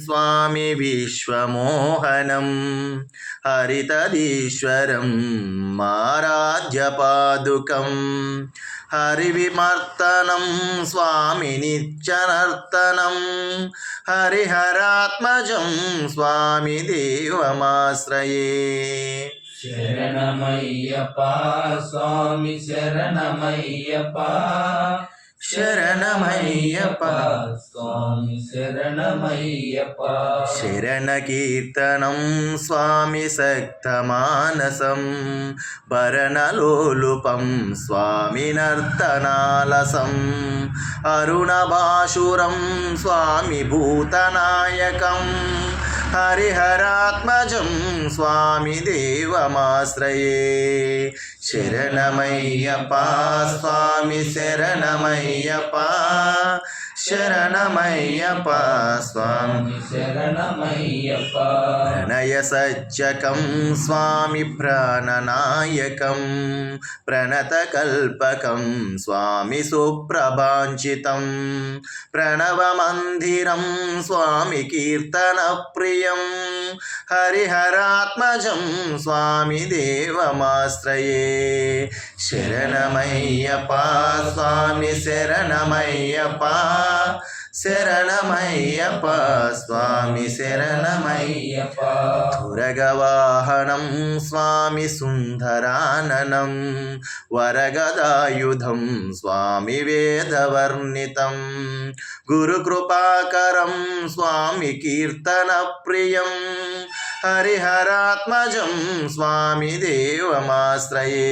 स्वामी विश्वमोहनं हरितदीश्वरं माराध्यपादुकं हरिविमर्तनं स्वामी नित्यनर्तनं हरिहरात्मजं स्वामी देवमाश्रये। शरणमय्यप्पा स्वामी शरणमय्यप्पा शरणमय्यप्पा स्वामी शरणमय्यप्पा शरणकीर्तनं स्वामी सक्तमानसं भरणलोलुपं स्वामी नर्तनालसं अरुणभाशुरं स्वामी भूतनायकं हरिहरात्मजं स्वामी देवमाश्रये। शरणमय्यप्पा स्वामी शरणमय्यप्पा शरणमय्यप्पा स्वामी शरणमय्यप्पा प्रणयसज्जकं स्वामी प्राणनायकं प्रणतकल्पकं स्वामी सुप्रभाञ्चितं प्रणवमन्दिरं स्वामी कीर्तनप्रियं हरिहरात्मजं स्वामी देवमाश्रये। शरणमय्यप्पा स्वामी शरणमय्यप्पा शरणमय्यप्पा स्वामी शरणमय्यप्पा तुरगवाहनं स्वामी सुन्दराननं वरगदायुधं स्वामी वेदवर्णितं गुरुकृपाकरं स्वामी कीर्तनप्रियं हरिहरात्मजं स्वामी देवमाश्रये।